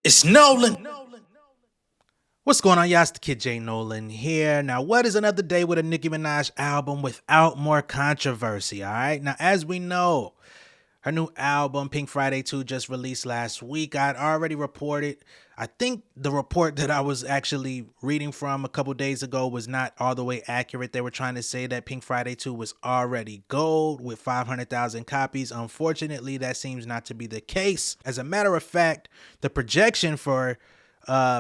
It's Nolan. What's going on, y'all? It's the kid J Nolan here. Now, what is another day with a Nicki Minaj album without more controversy? All right. Now, as we know, her new album, Pink Friday 2, just released last week. I'd already reported. I think the report that I was actually reading from a couple days ago was not all the way accurate. They were trying to say that Pink Friday 2 was already gold with 500,000 copies. Unfortunately, that seems not to be the case. As a matter of fact, the projection for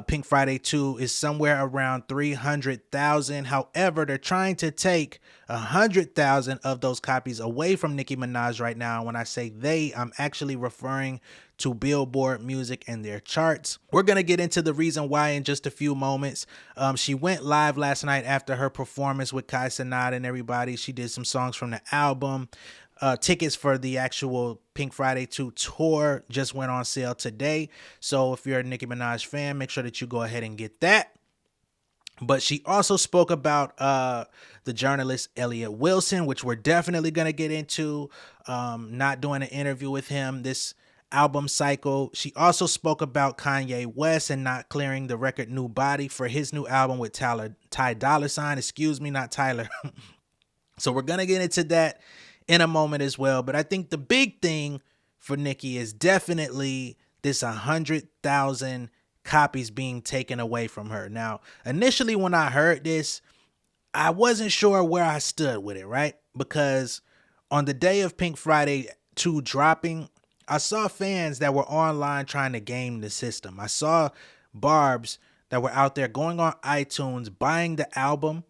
Pink Friday 2 is somewhere around 300,000. However, they're trying to take 100,000 of those copies away from Nicki Minaj right now. When I say they, I'm actually referring to Billboard music and their charts. We're going to get into the reason why in just a few moments. She went live last night after her performance with Kai Cenat and everybody. She did some songs from the album. Tickets for the actual Pink Friday 2 tour just went on sale today. So if you're a Nicki Minaj fan, make sure that you go ahead and get that. But she also spoke about the journalist Elliott Wilson, which we're definitely going to get into. Not doing an interview with him this album cycle. She also spoke about Kanye West and not clearing the record New Body for his new album with Ty Dolla $ign. Excuse me, not Tyler. So we're going to get into that in a moment as well. But I think the big thing for Nicki is definitely this 100,000 copies being taken away from her. Now, initially when I heard this, I wasn't sure where I stood with it, right? Because on the day of Pink Friday 2 dropping, I saw fans that were online trying to game the system. I saw barbs that were out there going on iTunes, buying the album,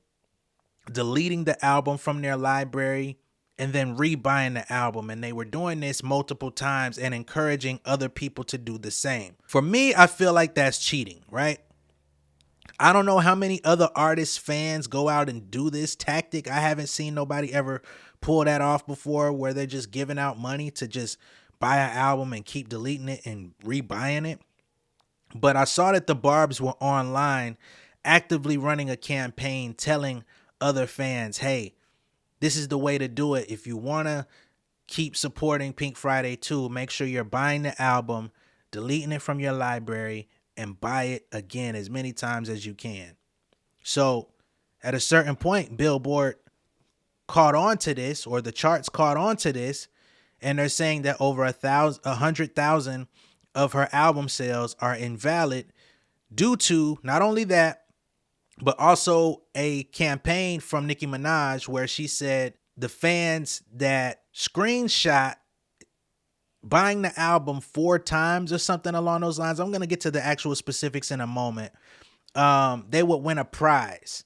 deleting the album from their library, and then rebuying the album. And they were doing this multiple times and encouraging other people to do the same. For me, I feel like that's cheating, right? I don't know how many other artists, fans go out and do this tactic. I haven't seen nobody ever pull that off before where they're just giving out money to just buy an album and keep deleting it and rebuying it. But I saw that the Barbs were online actively running a campaign telling other fans, hey, this is the way to do it. If you want to keep supporting Pink Friday 2, make sure you're buying the album, deleting it from your library, and buy it again as many times as you can. So at a certain point, Billboard caught on to this, or the charts caught on to this, and they're saying that over 100,000 of her album sales are invalid due to not only that, but also a campaign from Nicki Minaj where she said the fans that screenshot buying the album 4 times or something along those lines. I'm going to get to the actual specifics in a moment. They would win a prize.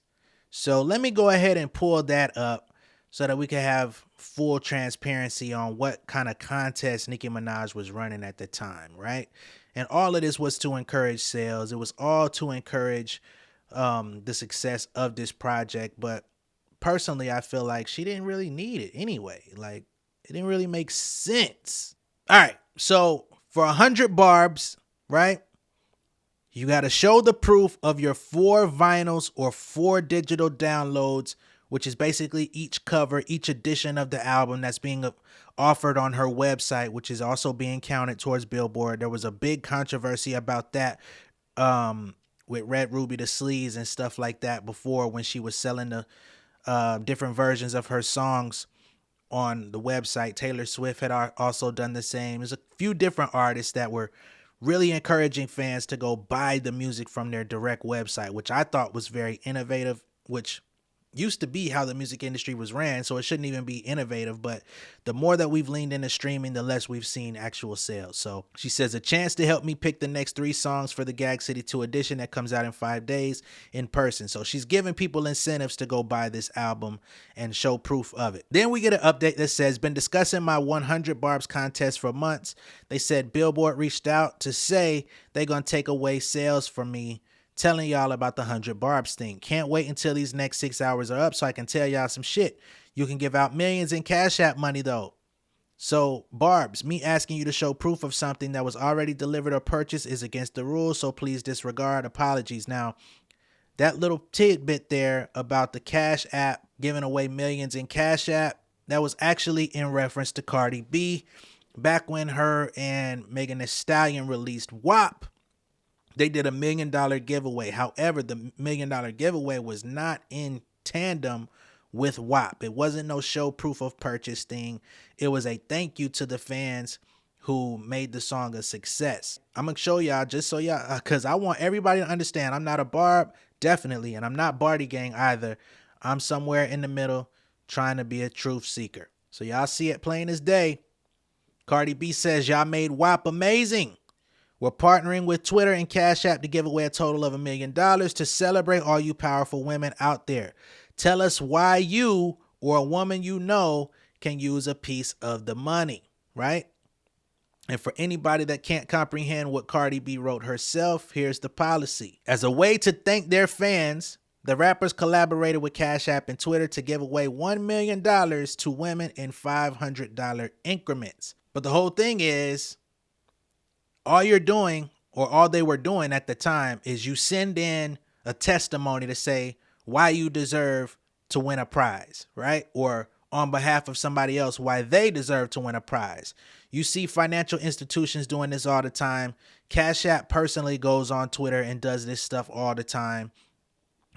So let me go ahead and pull that up so that we can have full transparency on what kind of contest Nicki Minaj was running at the time, right? And all of this was to encourage sales. It was all to encourage the success of this project. But personally, I feel like she didn't really need it anyway. Like, it didn't really make sense. All right. So for 100 barbs, right? You got to show the proof of your 4 vinyls or 4 digital downloads, which is basically each cover, each edition of the album that's being offered on her website, which is also being counted towards Billboard. There was a big controversy about that with Red Ruby the Sleeves and stuff like that before, when she was selling the different versions of her songs on the website. Taylor Swift had also done the same. There's a few different artists that were really encouraging fans to go buy the music from their direct website, which I thought was very innovative, which used to be how the music industry was ran, so it shouldn't even be innovative. But the more that we've leaned into streaming, the less we've seen actual sales. So she says, a chance to help me pick the next 3 songs for the Gag City 2 edition that comes out in 5 days in person. So she's giving people incentives to go buy this album and show proof of it. Then we get an update that says, been discussing my 100 Barbs contest for months. They said Billboard reached out to say they're going to take away sales from me telling y'all about the 100 Barbs thing. Can't wait until these next 6 hours are up so I can tell y'all some shit. You can give out millions in Cash App money though. So Barbs, me asking you to show proof of something that was already delivered or purchased is against the rules, so please disregard. Apologies. Now, that little tidbit there about the Cash App giving away millions in Cash App, that was actually in reference to Cardi B back when her and Megan Thee Stallion released WAP. They did $1 million giveaway. However, the $1 million giveaway was not in tandem with WAP. It wasn't no show proof of purchase thing. It was a thank you to the fans who made the song a success. I'm gonna show y'all just so y'all, cause I want everybody to understand I'm not a Barb, definitely, and I'm not Barty Gang either. I'm somewhere in the middle trying to be a truth seeker. So y'all see it plain as day. Cardi B says y'all made WAP amazing. We're partnering with Twitter and Cash App to give away a total of $1 million to celebrate all you powerful women out there. Tell us why you or a woman you know can use a piece of the money, right? And for anybody that can't comprehend what Cardi B wrote herself, here's the policy. As a way to thank their fans, the rappers collaborated with Cash App and Twitter to give away $1 million to women in $500 increments. But the whole thing is, all you're doing, or all they were doing at the time, is you send in a testimony to say why you deserve to win a prize, right? Or on behalf of somebody else, why they deserve to win a prize. You see financial institutions doing this all the time. Cash App personally goes on Twitter and does this stuff all the time.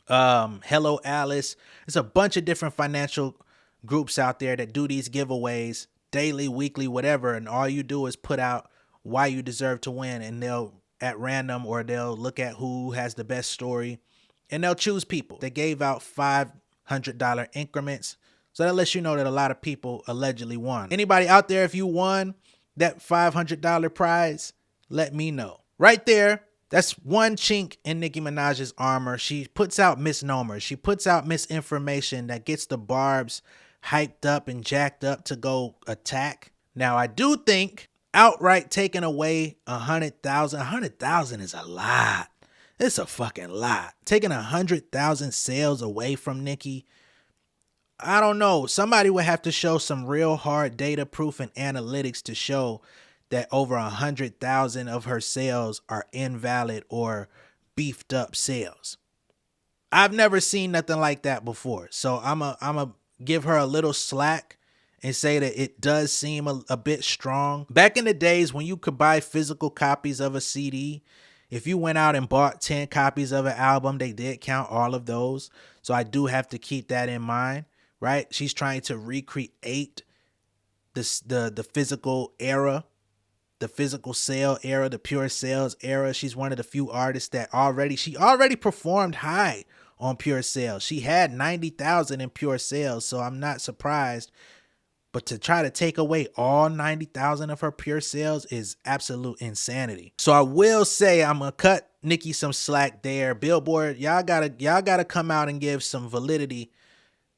Hello Alice. There's a bunch of different financial groups out there that do these giveaways daily, weekly, whatever. And all you do is put out why you deserve to win, and they'll at random, or they'll look at who has the best story and they'll choose people. They gave out $500 increments. So that lets you know that a lot of people allegedly won. Anybody out there, if you won that $500 prize, let me know. Right there, that's one chink in Nicki Minaj's armor. She puts out misnomers. She puts out misinformation that gets the Barbs hyped up and jacked up to go attack. Now, I do think outright taking away 100,000. 100,000 is a lot. It's a fucking lot. Taking 100,000 sales away from Nicki, I don't know. Somebody would have to show some real hard data proof and analytics to show that over 100,000 of her sales are invalid or beefed up sales. I've never seen nothing like that before. So I'm a give her a little slack and say that it does seem a bit strong. Back in the days when you could buy physical copies of a CD, if you went out and bought 10 copies of an album, they did count all of those. So I do have to keep that in mind, right? She's trying to recreate the physical era, the physical sale era, the pure sales era. She's one of the few artists that she already performed high on pure sales. She had 90,000 in pure sales, so I'm not surprised. But to try to take away all 90,000 of her pure sales is absolute insanity. So I will say I'm gonna cut Nicki some slack there. Billboard, y'all gotta come out and give some validity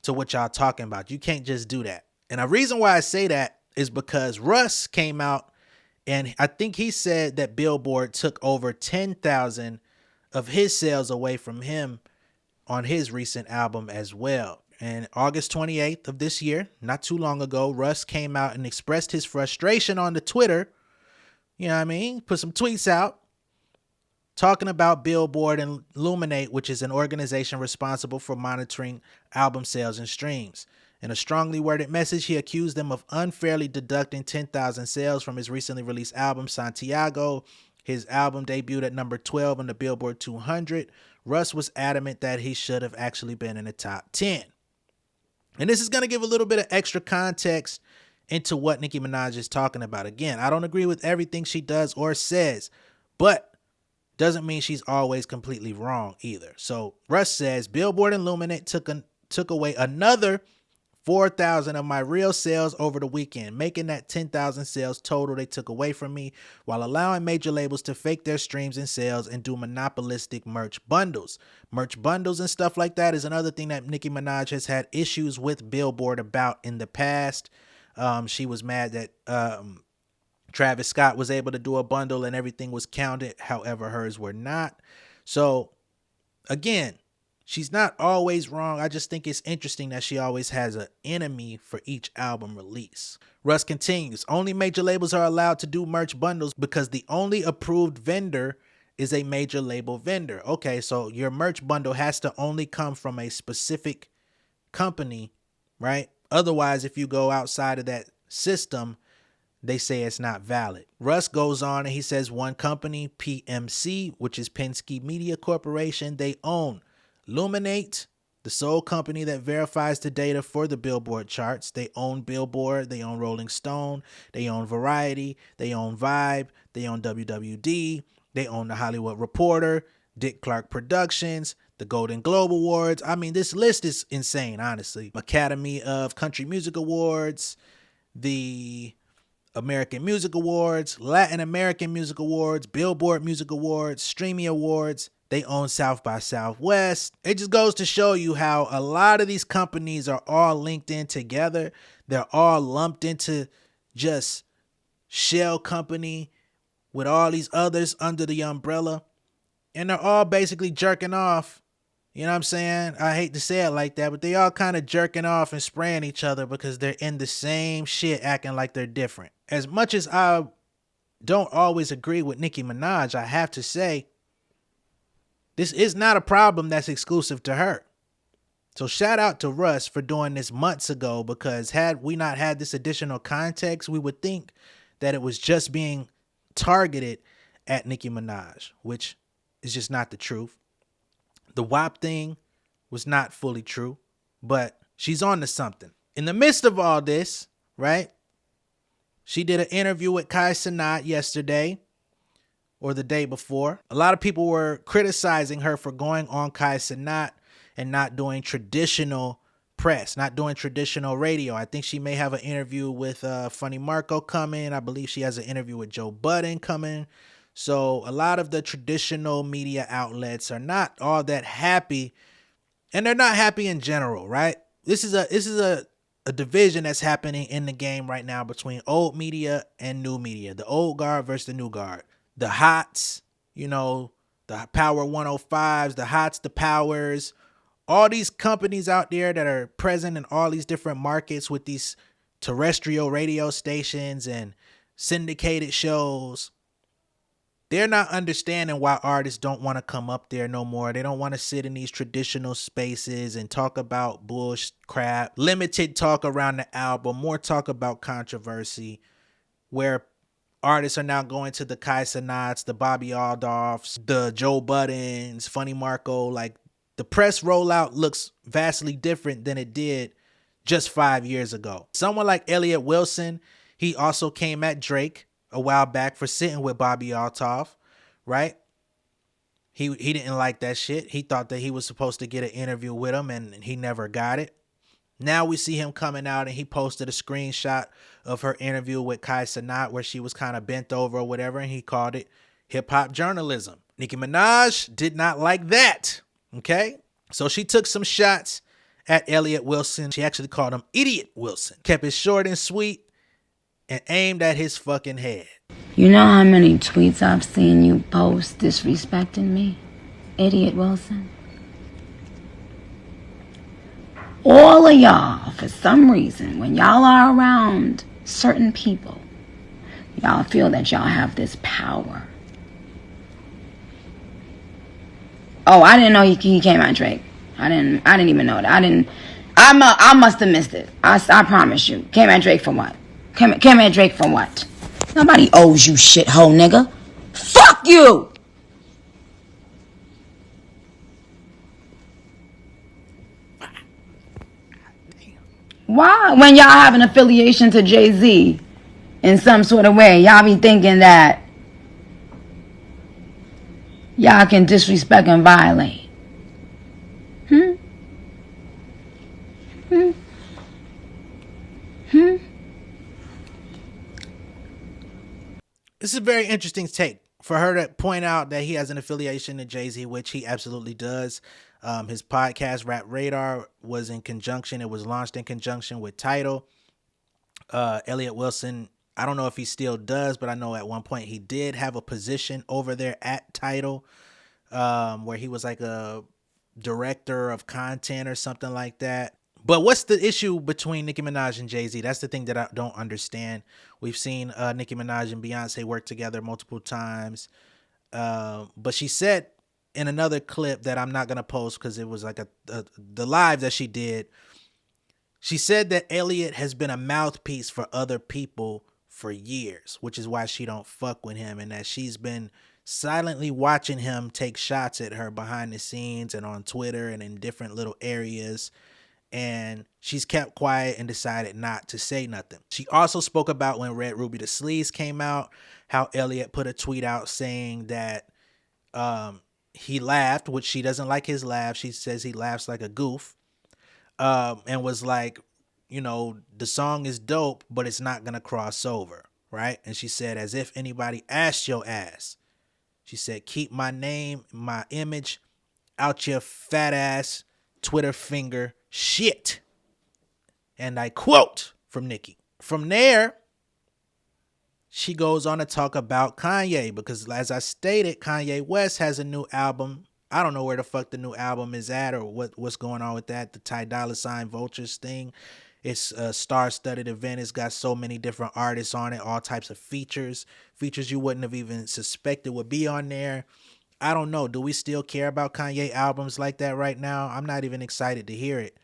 to what y'all talking about. You can't just do that. And a reason why I say that is because Russ came out and I think he said that Billboard took over 10,000 of his sales away from him on his recent album as well. And August 28th of this year, not too long ago, Russ came out and expressed his frustration on the Twitter. You know what I mean? Put some tweets out talking about Billboard and Illuminate, which is an organization responsible for monitoring album sales and streams. In a strongly worded message, he accused them of unfairly deducting 10,000 sales from his recently released album, Santiago. His album debuted at number 12 on the Billboard 200. Russ was adamant that he should have actually been in the top 10. And this is going to give a little bit of extra context into what Nicki Minaj is talking about. Again, I don't agree with everything she does or says, but doesn't mean she's always completely wrong either. So Russ says, Billboard and Illuminate took away another 4,000 of my real sales over the weekend, making that 10,000 sales total they took away from me, while allowing major labels to fake their streams and sales and do monopolistic merch bundles. Merch bundles and stuff like that is another thing that Nicki Minaj has had issues with Billboard about in the past. She was mad that Travis Scott was able to do a bundle and everything was counted. However, hers were not. So again, she's not always wrong. I just think it's interesting that she always has an enemy for each album release. Russ continues, only major labels are allowed to do merch bundles because the only approved vendor is a major label vendor. Okay, so your merch bundle has to only come from a specific company, right? Otherwise, if you go outside of that system, they say it's not valid. Russ goes on and he says one company, PMC, which is Penske Media Corporation, they own Luminate, the sole company that verifies the data for the Billboard charts. They own Billboard, they own Rolling Stone, they own Variety, they own Vibe, they own WWD, they own The Hollywood Reporter, Dick Clark Productions, the Golden Globe Awards. I mean, this list is insane, honestly. Academy of Country Music Awards, the American Music Awards, Latin American Music Awards, Billboard Music Awards, Streamy Awards. They own South by Southwest. It just goes to show you how a lot of these companies are all linked in together. They're all lumped into just shell company with all these others under the umbrella. And they're all basically jerking off. You know what I'm saying? I hate to say it like that, but they all kind of jerking off and spraying each other because they're in the same shit acting like they're different. As much as I don't always agree with Nicki Minaj, I have to say, this is not a problem that's exclusive to her. So shout out to Russ for doing this months ago, because had we not had this additional context, we would think that it was just being targeted at Nicki Minaj, which is just not the truth. The WAP thing was not fully true, but she's on to something. In the midst of all this, right, she did an interview with Kai Cenat yesterday or the day before. A lot of people were criticizing her for going on Kai Cenat and not doing traditional press, not doing traditional radio. I think she may have an interview with Funny Marco coming. I believe she has an interview with Joe Budden coming. So a lot of the traditional media outlets are not all that happy, and they're not happy in general, right? This is a division that's happening in the game right now between old media and new media, the old guard versus the new guard. The Hots, you know, the Power 105s, the Hots, the Powers, all these companies out there that are present in all these different markets with these terrestrial radio stations and syndicated shows. They're not understanding why artists don't want to come up there no more. They don't want to sit in these traditional spaces and talk about bullshit crap. Limited talk around the album, more talk about controversy, where artists are now going to the Kai Cenats, the Bobby Aldoffs, the Joe Buddens, Funny Marco. Like, the press rollout looks vastly different than it did just 5 years ago. Someone like Elliott Wilson, he also came at Drake a while back for sitting with Bobby Aldoff, right? He didn't like that shit. He thought that he was supposed to get an interview with him, and he never got it. Now we see him coming out, and he posted a screenshot of her interview with Kai Cenat where she was kind of bent over or whatever, and he called it hip-hop journalism. Nicki Minaj did not like that, okay? So she took some shots at Elliott Wilson. She actually called him Idiot Wilson. Kept it short and sweet and aimed at his fucking head. You know how many tweets I've seen you post disrespecting me, Idiot Wilson? All of y'all, for some reason, when y'all are around certain people, y'all feel that y'all have this power. Oh, I didn't know he came at Drake. I didn't even know that. I must have missed it. I promise you. Came at Drake for what? Came at Drake for what? Nobody owes you shit, hoe nigga. Fuck you! Why? When y'all have an affiliation to Jay-Z in some sort of way, y'all be thinking that y'all can disrespect and violate. This is a very interesting take for her to point out that he has an affiliation to Jay-Z, which he absolutely does. His podcast, Rap Radar, was in conjunction. It was launched in conjunction with Tidal. Elliott Wilson, I don't know if he still does, but I know at one point he did have a position over there at Tidal, where he was like a director of content or something like that. But what's the issue between Nicki Minaj and Jay-Z? That's the thing that I don't understand. We've seen Nicki Minaj and Beyonce work together multiple times. But she said in another clip that I'm not going to post because it was like the live that she did, she said that Elliott has been a mouthpiece for other people for years, which is why she don't fuck with him, and that she's been silently watching him take shots at her behind the scenes and on Twitter and in different little areas. And she's kept quiet and decided not to say nothing. She also spoke about when Red Ruby the Sleaze came out, how Elliott put a tweet out saying that he laughed, which she doesn't like his laugh. She says he laughs like a goof, and was like, you know, the song is dope, but it's not going to cross over, right? And she said, as if anybody asked your ass. She said, keep my name, my image out your fat ass Twitter finger shit. And I quote from Nicki. From there, she goes on to talk about Kanye, because as I stated, Kanye West has a new album. I don't know where the fuck the new album is at or what's going on with that. The Ty Dolla $ign Vultures thing. It's a star-studded event. It's got so many different artists on it, all types of features you wouldn't have even suspected would be on there. I don't know. Do we still care about Kanye albums like that right now? I'm not even excited to hear it.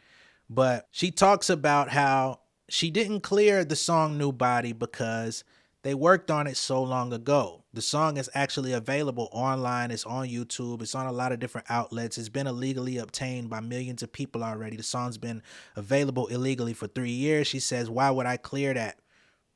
But she talks about how she didn't clear the song New Body because they worked on it so long ago. The song is actually available online. It's on YouTube. It's on a lot of different outlets. It's been illegally obtained by millions of people already. The song's been available illegally for 3 years. She says, why would I clear that?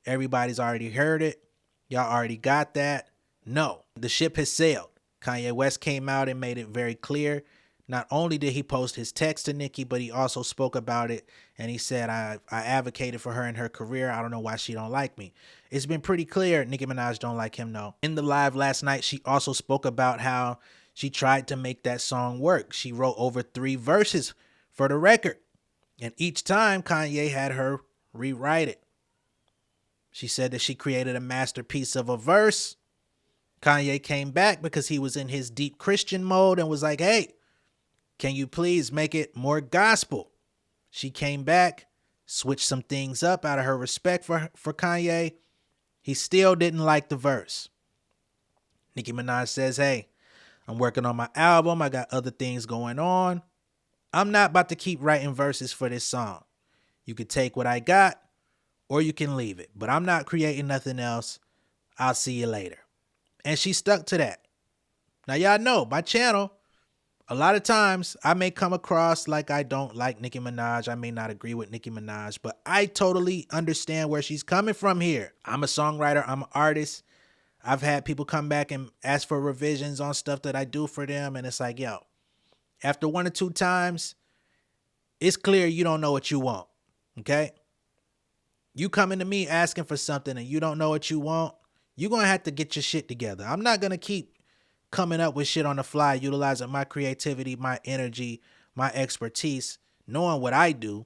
Everybody's already heard it. Y'all already got that. No, the ship has sailed. Kanye West came out and made it very clear. Not only did he post his text to Nicki, but he also spoke about it, and he said, I advocated for her in her career. I don't know why she don't like me. It's been pretty clear Nicki Minaj don't like him, no. In the live last night, she also spoke about how she tried to make that song work. She wrote over 3 verses for the record, and each time Kanye had her rewrite it. She said that she created a masterpiece of a verse. Kanye came back because he was in his deep Christian mode and was like, hey, can you please make it more gospel? She came back, switched some things up out of her respect for Kanye. He still didn't like the verse. Nicki Minaj says, hey, I'm working on my album. I got other things going on. I'm not about to keep writing verses for this song. You could take what I got or you can leave it, but I'm not creating nothing else. I'll see you later. And she stuck to that. Now, y'all know my channel, a lot of times I may come across like I don't like Nicki Minaj. I may not agree with Nicki Minaj, but I totally understand where she's coming from here. I'm a songwriter. I'm an artist. I've had people come back and ask for revisions on stuff that I do for them. And it's like, yo, after 1 or 2 times, it's clear you don't know what you want. Okay? You coming to me asking for something and you don't know what you want, you're going to have to get your shit together. I'm not going to keep coming up with shit on the fly, utilizing my creativity, my energy, my expertise, knowing what I do,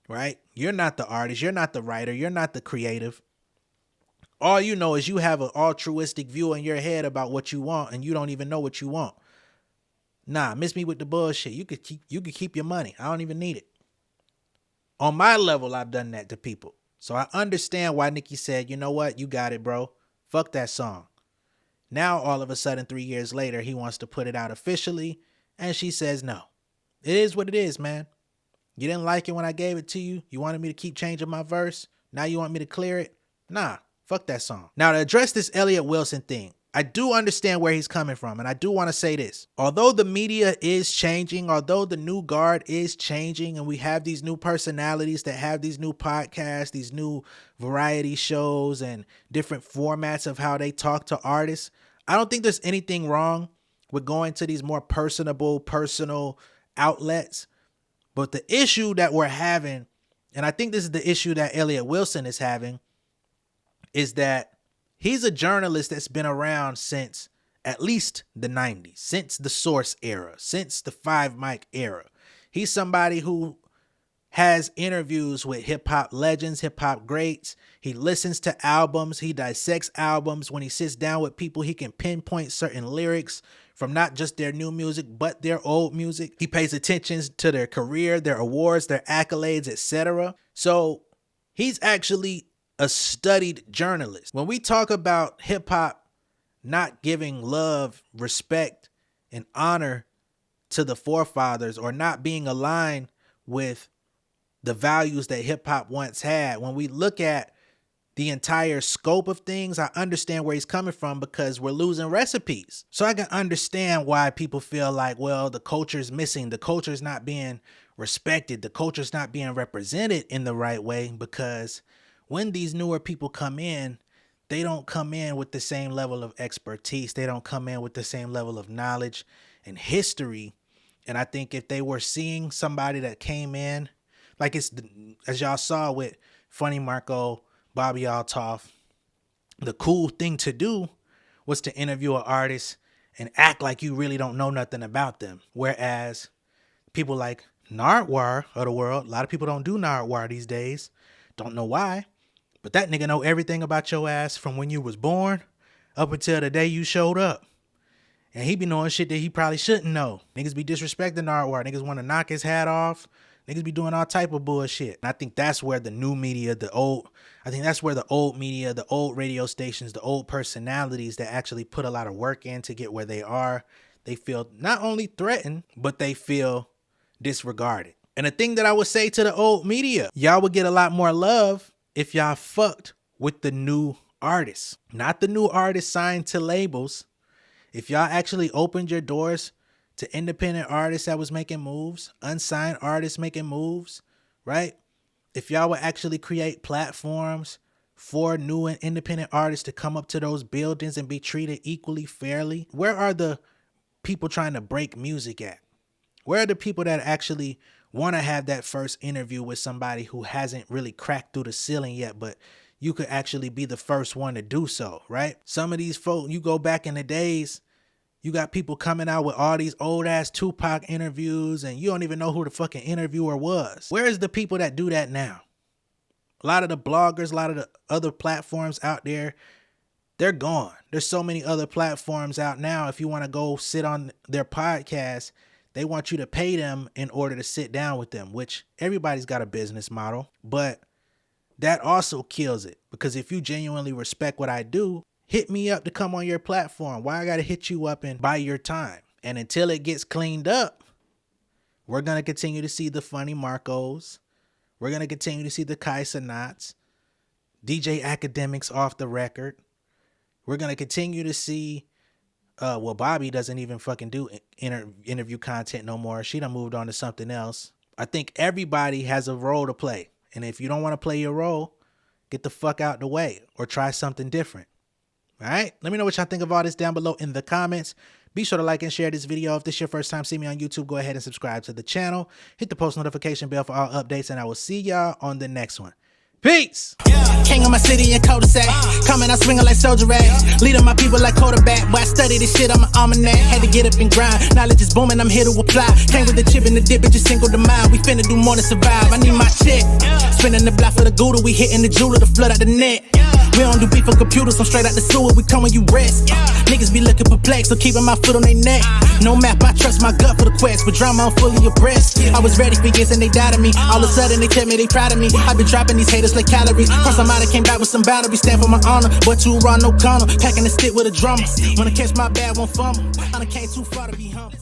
right? You're not the artist. You're not the writer. You're not the creative. All you know is you have an altruistic view in your head about what you want, and you don't even know what you want. Nah, miss me with the bullshit. You could keep your money. I don't even need it. On my level, I've done that to people. So I understand why Nicki said, you know what? You got it, bro. Fuck that song. Now, all of a sudden, 3 years later, he wants to put it out officially, and she says no. It is what it is, man. You didn't like it when I gave it to you. You wanted me to keep changing my verse. Now you want me to clear it? Nah, fuck that song. Now, to address this Elliott Wilson thing, I do understand where he's coming from, and I do want to say this. Although the media is changing, although the new guard is changing, and we have these new personalities that have these new podcasts, these new variety shows, and different formats of how they talk to artists, I don't think there's anything wrong with going to these more personal outlets. But the issue that we're having, and I think this is the issue that Elliott Wilson is having, is that he's a journalist that's been around since at least the 90s, since the Source era, since the 5 Mic era. He's somebody who has interviews with hip-hop legends, hip-hop greats. He listens to albums. He dissects albums. When he sits down with people, he can pinpoint certain lyrics from not just their new music, but their old music. He pays attention to their career, their awards, their accolades, etc. So he's actually a studied journalist. When we talk about hip-hop not giving love, respect, and honor to the forefathers, or not being aligned with the values that hip hop once had, when we look at the entire scope of things, I understand where he's coming from because we're losing recipes. So I can understand why people feel like, well, the culture's missing, the culture's not being respected, the culture's not being represented in the right way, because when these newer people come in, they don't come in with the same level of expertise. They don't come in with the same level of knowledge and history. And I think if they were seeing somebody that came in, like it's, as y'all saw with Funny Marco, Bobby Altoff, the cool thing to do was to interview an artist and act like you really don't know nothing about them. Whereas people like Nardwuar of the world, a lot of people don't do Nardwuar these days. Don't know why. But that nigga know everything about your ass from when you was born up until the day you showed up. And he be knowing shit that he probably shouldn't know. Niggas be disrespecting Nardwuar. Niggas want to knock his hat off. Niggas be doing all type of bullshit. And I think that's where the new media, the old media, the old radio stations, the old personalities that actually put a lot of work in to get where they are, they feel not only threatened, but they feel disregarded. And the thing that I would say to the old media, y'all would get a lot more love if y'all fucked with the new artists, not the new artists signed to labels. If y'all actually opened your doors to independent artists that was making moves, unsigned artists making moves, right? If y'all would actually create platforms for new and independent artists to come up to those buildings and be treated equally fairly, where are the people trying to break music at? Where are the people that actually want to have that first interview with somebody who hasn't really cracked through the ceiling yet, but you could actually be the first one to do so, right? Some of these folk, you go back in the days, you got people coming out with all these old ass Tupac interviews and you don't even know who the fucking interviewer was. Where is the people that do that now? A lot of the bloggers, a lot of the other platforms out there, they're gone. There's so many other platforms out now. If you want to go sit on their podcast, they want you to pay them in order to sit down with them, which everybody's got a business model, but that also kills it. Because if you genuinely respect what I do, hit me up to come on your platform. Why I got to hit you up and buy your time? And until it gets cleaned up, we're going to continue to see the Funny Marcos. We're going to continue to see the Kai Cenats, DJ Academics off the record. We're going to continue to see, well, Bobby doesn't even fucking do interview content no more. She done moved on to something else. I think everybody has a role to play. And if you don't want to play your role, get the fuck out the way or try something different. All right? Let me know what y'all think of all this down below in the comments. Be sure to like and share this video. If this is your first time seeing me on YouTube, go ahead and subscribe to the channel. Hit the post notification bell for all updates, and I will see y'all on the next one. Peace. King of my city and cul-de-sac. Coming out swinging like soldier rags. Leading my people like quarterback. But I study this shit, I'm an almanac. Had to get up and grind. Knowledge is booming, I'm here to apply. Came with the chip and the dip, it just single the mind. We finna do more than survive. I need my check. Spinning the block for the Gouda. We hitting the jeweler to flood out the net. We don't do beef for computers, I'm straight out the sewer. We come when you rest. Niggas be looking perplexed, so keeping my foot on their neck. No map, I trust my gut for the quest. But drama, I'm fully abreast. I was ready for years and they doubted me. All of a sudden they tell me they proud of me. I been dropping these haters like calories. Cross them out, I came back with some boundaries. Stand for my honor, but you run no corner. Packing the stick with a drummer. When I catch my bad, won't fumble. I done came too far to be humble.